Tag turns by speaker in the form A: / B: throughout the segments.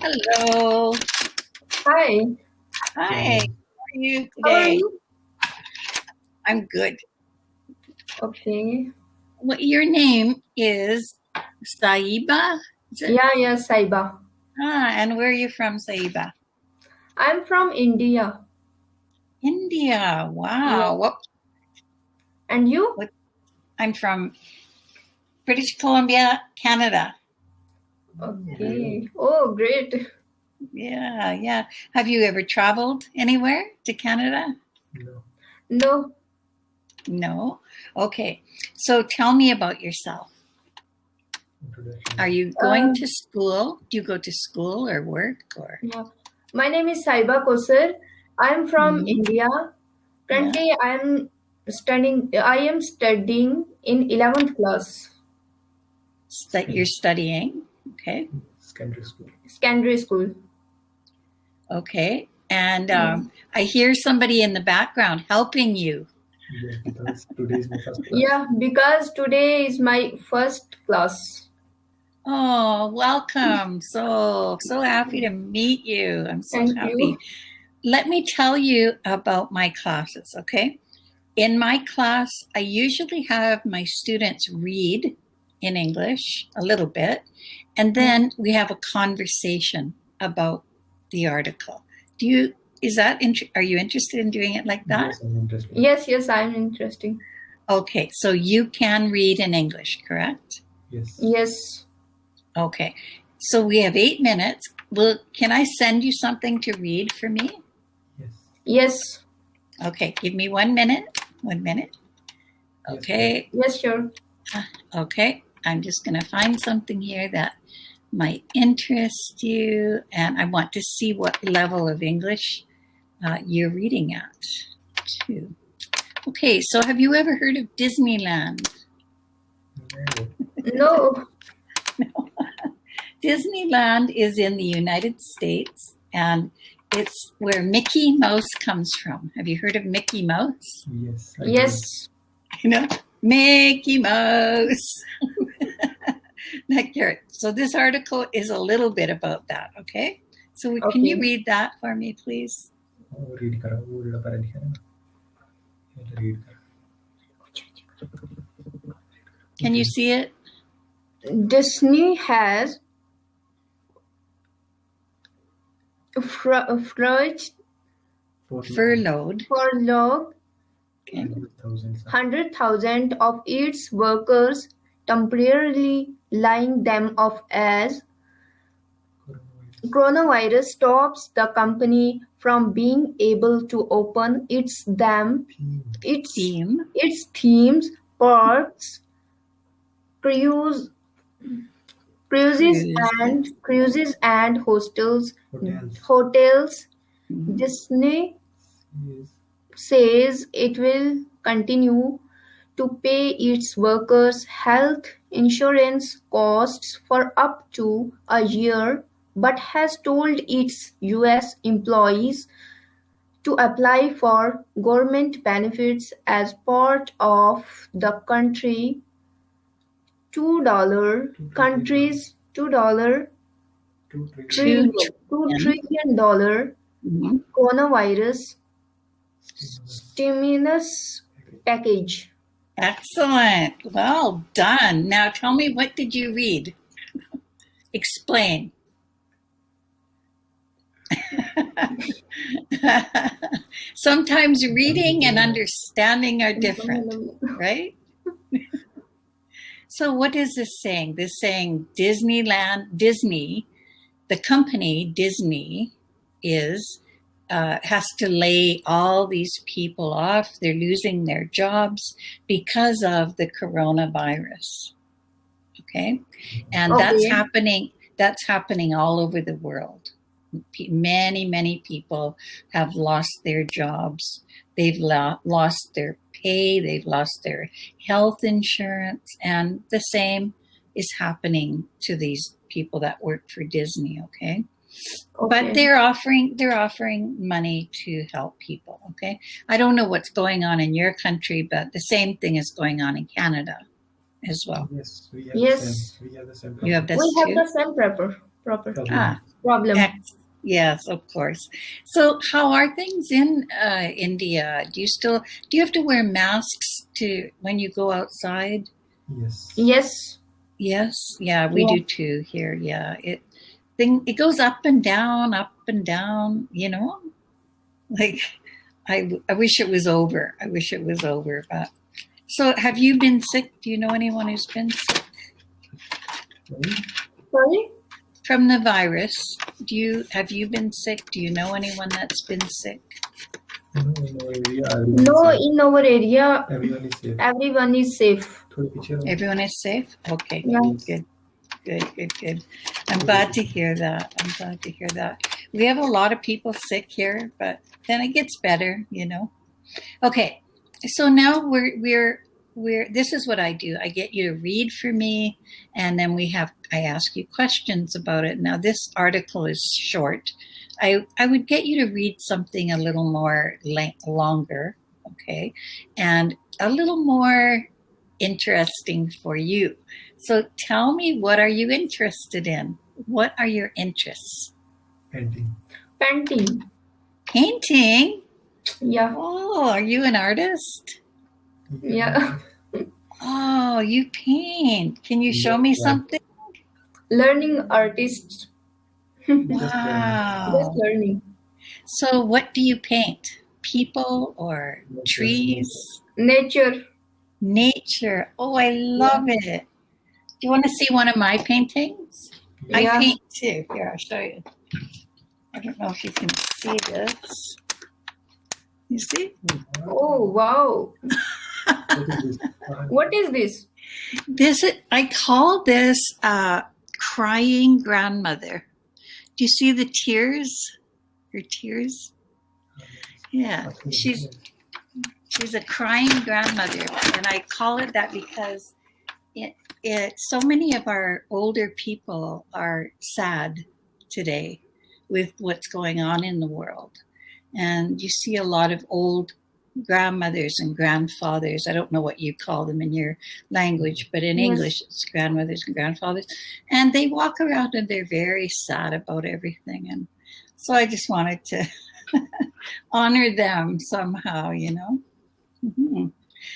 A: Hello.
B: Hi.
A: Hi. How are you today?
B: How are you?
A: I'm good.
B: Okay.
A: Well, your name is Saiba? Is it?
B: Yeah, Saiba.
A: And where are you from, Saiba?
B: I'm from India.
A: India.
B: Yeah.
A: Wow.
B: And you?
A: I'm from British Columbia, Canada.
B: Okay. Oh, great.
A: Yeah. Have you ever traveled anywhere to Canada?
B: No.
A: No? Okay. So tell me about yourself. Are you going to school? Do you go to school or work or?
B: Yeah. My name is Saiba Kosar. I'm from
A: Mhm.
B: India. Currently, I am studying in 11th class,
A: That you're studying. Okay.
B: secondary school.
A: Okay. And
B: Yeah.
A: I hear somebody in the background helping you.
B: Yeah, because today is my first class.
A: Oh, welcome. So happy to meet you. I'm so
B: Thank
A: happy.
B: you.
A: Let me tell you about my classes, okay? In my class, I usually have my students read in English a little bit, and then we have a conversation about the article. Are you interested in doing it like that?
C: Yes, I'm interested.
B: Yes, I'm interested.
A: Okay, so you can read in English, correct?
C: Yes.
B: Yes.
A: Okay, so we have 8 minutes. Well, can I send you something to read for me?
C: Yes.
B: Yes.
A: Okay, give me 1 minute. 1 minute. Okay.
B: Yes, sure.
A: Okay, I'm just going to find something here that might interest you, and I want to see what level of English you're reading at, too. Okay, so have you ever heard of Disneyland?
B: No.
A: No. Disneyland is in the United States, and it's where Mickey Mouse comes from. Have you heard of Mickey Mouse?
C: Yes.
B: Yes.
A: You know, Mickey Mouse. So this article is a little bit about that, okay? So can you read that for me, please?
C: Read करा वो रेडा पर लिखा है ना read करा
A: Can you see it?
B: Disney has furloughed
A: Furloughed. Okay.
B: 100,000 of its workers, temporarily laying them off as coronavirus stops the company from being able to open its themes, parks, cruises and hotels.
A: Mhm.
B: Disney
C: Yes.
B: says it will continue to pay its workers health insurance costs for up to a year, but has told its US employees to apply for government benefits as part of the country's $2
A: $2
B: trillion
A: Mhm.
B: coronavirus stimulus package.
A: Excellent. Well done. Now tell me, what did you read? Explain. Sometimes reading and understanding are different, right? So what is this saying? This saying Disney, the company Disney has to lay all these people off. They're losing their jobs because of the coronavirus. Okay. And that's happening all over the world. Many people have lost their jobs. They've lost their pay. They've lost their health insurance. And the same is happening to these people that work for Disney. Okay. But they're offering money to help people. Okay. I don't know what's going on in your country, but the same thing is going on in Canada as well.
C: Yes, we have
B: Yes.
C: the same.
A: You have this
B: We have
A: too?
B: the same proper. problem.
A: Yes, of course. So how are things in India? Do you have to wear masks when you go outside?
C: Yes.
B: Yes.
A: Yes. Yeah, we
B: Yeah.
A: do too here. Yeah. It goes up and down, you know? Like I wish it was over. I wish it was over. But so have you been sick? Do you know anyone who's been sick
B: Sorry?
A: from the virus? Have you been sick? Do you know anyone that's been sick?
B: No, in our area,
C: Everyone is safe.
B: everyone is safe.
A: Everyone is safe? Okay,
B: Yes.
A: good. I'm glad to hear that. We have a lot of people sick here, but then it gets better, you know. Okay, so now we're this is what I do. I get you to read for me, and then I ask you questions about it. Now this article is short. I would get you to read something a little more longer, okay, and a little more interesting for you. So tell me, what are you interested in? What are your interests?
C: Painting.
A: Painting?
B: Yeah.
A: Oh, are you an artist?
B: Yeah.
A: Oh, you paint. Can you show me something?
B: Learning artists.
A: Wow.
B: Just learning.
A: So what do you paint? People or trees?
B: Nature.
A: Nature. Oh, I love it. Do you want to see one of my paintings? I
B: Yeah.
A: paint too. Here, I'll show you. I don't know if you can see this. You see?
B: Oh, wow. What is this?
A: I call this crying grandmother. Do you see the tears? Her tears? Yeah, she's a crying grandmother, and I call it that because so many of our older people are sad today with what's going on in the world, and you see a lot of old grandmothers and grandfathers. I don't know what you call them in your language, but in English it's grandmothers and grandfathers, and they walk around and they're very sad about everything. And so I just wanted to honor them somehow, you know. Mm-hmm.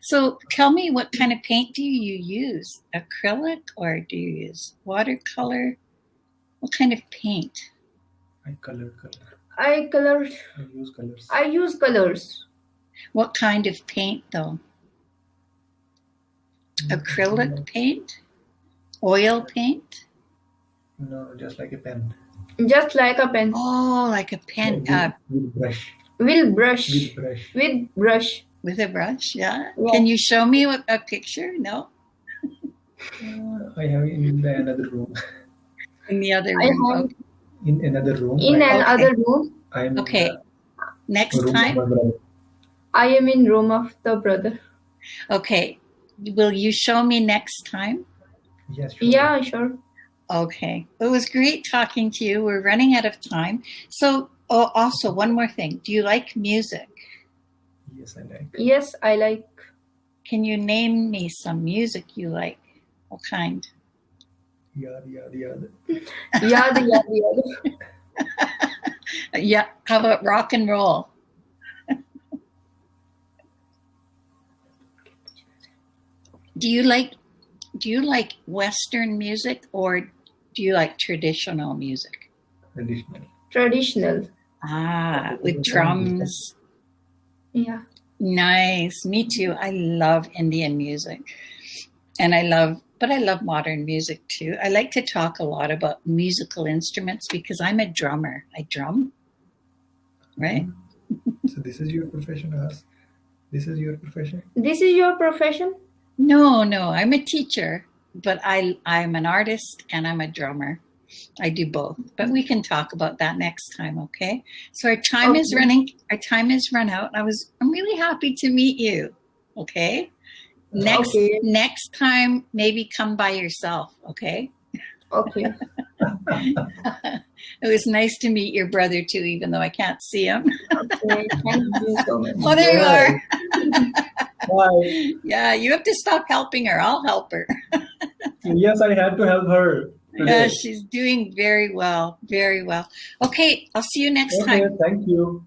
A: So tell me, what kind of paint do you use? Acrylic, or do you use watercolor? What kind of paint?
C: I
B: I
C: use colors.
B: I use colors.
A: What kind of paint though? Acrylic paint? Oil paint?
C: No, just like a pen.
B: Just like a pen.
A: Oh, like a pen.
C: With brush.
B: With brush.
C: With brush.
A: With a brush, yeah.
B: Yeah.
A: Can you show me a picture? No?
C: I have in the another room.
A: In the other room. Okay.
C: In another room.
B: In another room.
C: I'm
A: okay. Next time.
B: I am in room of the brother.
A: Okay. Will you show me next time?
C: Yes, sure.
B: Yeah, sure.
A: Okay. It was great talking to you. We're running out of time. So, also one more thing. Do you like music?
C: Yes, I like.
B: Yes, I like.
A: Can you name me some music you like? What kind?
C: Yaad.
B: Yaad.
A: Yeah. How about rock and roll? Do you like Western music, or do you like traditional music?
B: Traditional.
A: Ah, with drums.
B: Yeah.
A: Nice. Me too. I love Indian music. And I love modern music too. I like to talk a lot about musical instruments because I'm a drummer. I drum. Right?
C: So this is your profession, As? This is your profession?
B: This is your profession?
A: No, I'm a teacher, but I'm an artist and I'm a drummer. I do both, but we can talk about that next time, okay? So our time is running. Our time is run out. I'm really happy to meet you, okay? Next time, maybe come by yourself, okay?
B: Okay.
A: It was nice to meet your brother too, even though I can't see him.
B: Okay, thank you so much.
A: Oh, there you are.
C: Why?
A: Yeah, you have to stop helping her. I'll help her.
C: Yes, I have to help her.
A: Yeah, she's doing very well. Very well. Okay, I'll see you next time.
C: Okay, thank you.